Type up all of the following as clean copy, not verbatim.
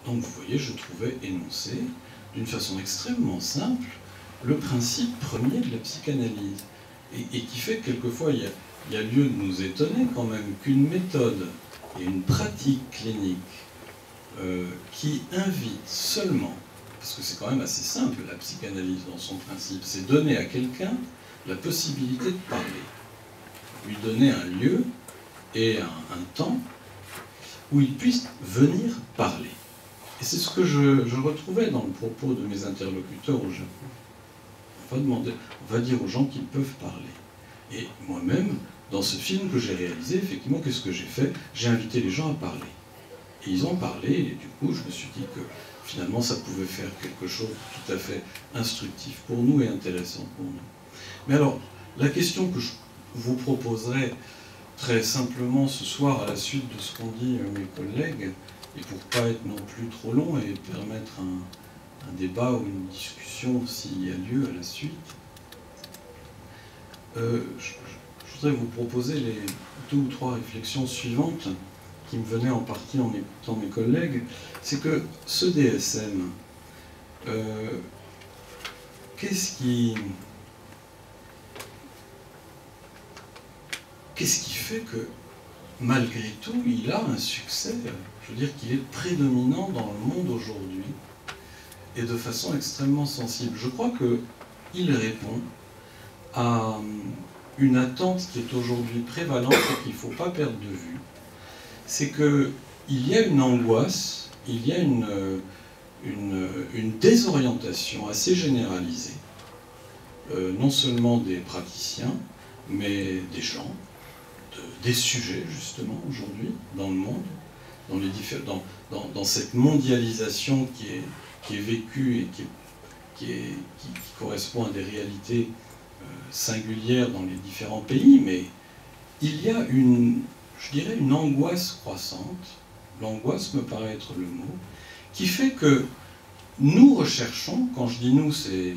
Donc vous voyez, je trouvais énoncé, d'une façon extrêmement simple, le principe premier de la psychanalyse. Et qui fait que quelquefois, il y a lieu de nous étonner quand même qu'une méthode et une pratique clinique qui invite seulement, parce que c'est quand même assez simple la psychanalyse dans son principe, c'est donner à quelqu'un la possibilité de parler, lui donner un lieu et un temps où il puisse venir parler. Et c'est ce que je retrouvais dans le propos de mes interlocuteurs au Japon. On va dire aux gens qu'ils peuvent parler. Et moi-même, dans ce film que j'ai réalisé, effectivement, qu'est-ce que j'ai fait? J'ai invité les gens à parler. Et ils ont parlé, et du coup, je me suis dit que finalement, ça pouvait faire quelque chose de tout à fait instructif pour nous et intéressant pour nous. Mais alors, la question que je vous proposerai très simplement ce soir, à la suite de ce qu'ont dit mes collègues, et pour ne pas être non plus trop long et permettre un débat ou une discussion s'il y a lieu à la suite, je voudrais vous proposer les 2 ou 3 réflexions suivantes qui me venaient en partie en écoutant mes collègues. C'est que ce DSM, qu'est-ce qui fait que, malgré tout, il a un succès? Je veux dire qu'il est prédominant dans le monde aujourd'hui, et de façon extrêmement sensible. Je crois qu'il répond à une attente qui est aujourd'hui prévalente et qu'il ne faut pas perdre de vue. C'est qu'il y a une angoisse, il y a une désorientation assez généralisée, non seulement des praticiens, mais des gens, des sujets justement aujourd'hui dans le monde, dans cette mondialisation qui est vécue et qui correspond à des réalités singulières dans les différents pays, mais il y a je dirais une angoisse croissante, l'angoisse me paraît être le mot, qui fait que nous recherchons, quand je dis nous, c'est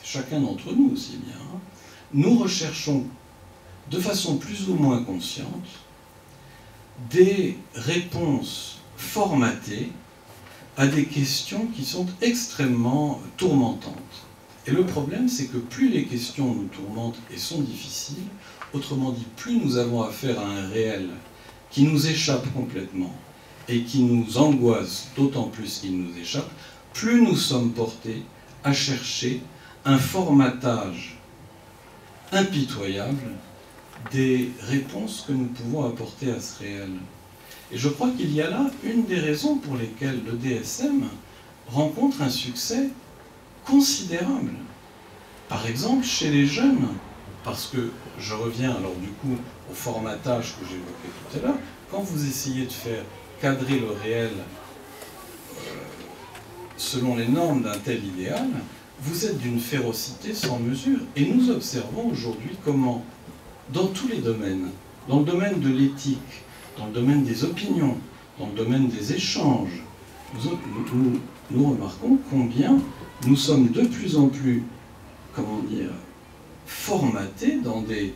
chacun d'entre nous aussi bien, hein, nous recherchons de façon plus ou moins consciente des réponses formatées à des questions qui sont extrêmement tourmentantes. Et le problème, c'est que plus les questions nous tourmentent et sont difficiles, autrement dit, plus nous avons affaire à un réel qui nous échappe complètement et qui nous angoisse d'autant plus qu'il nous échappe, plus nous sommes portés à chercher un formatage impitoyable des réponses que nous pouvons apporter à ce réel. Et je crois qu'il y a là une des raisons pour lesquelles le DSM rencontre un succès considérable. Par exemple, chez les jeunes, parce que je reviens alors du coup au formatage que j'évoquais tout à l'heure, quand vous essayez de faire cadrer le réel selon les normes d'un tel idéal, vous êtes d'une férocité sans mesure. Et nous observons aujourd'hui comment, dans tous les domaines, dans le domaine de l'éthique, dans le domaine des opinions, dans le domaine des échanges, nous remarquons combien nous sommes de plus en plus, comment dire, formatés dans des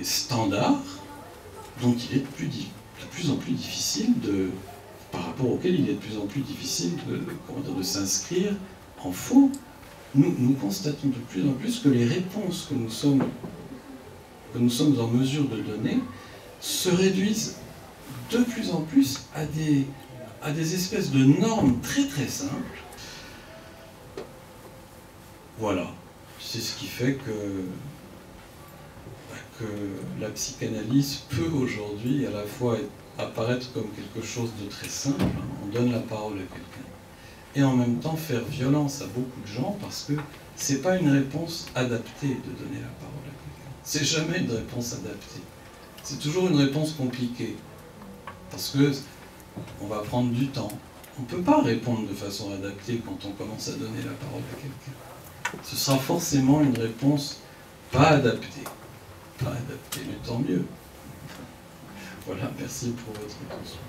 standards dont il est de plus en plus difficile par rapport auxquels il est de plus en plus difficile de s'inscrire en faux. Nous constatons de plus en plus que les réponses que nous sommes en mesure de donner se réduisent de plus en plus à des espèces de normes très très simples. Voilà, c'est ce qui fait que la psychanalyse peut aujourd'hui à la fois apparaître comme quelque chose de très simple, hein, on donne la parole à quelqu'un, et en même temps faire violence à beaucoup de gens parce que c'est pas une réponse adaptée de donner la parole à quelqu'un. C'est jamais une réponse adaptée. C'est toujours une réponse compliquée. Parce que on va prendre du temps. On ne peut pas répondre de façon adaptée quand on commence à donner la parole à quelqu'un. Ce sera forcément une réponse pas adaptée. Pas adaptée, mais tant mieux. Voilà, merci pour votre attention.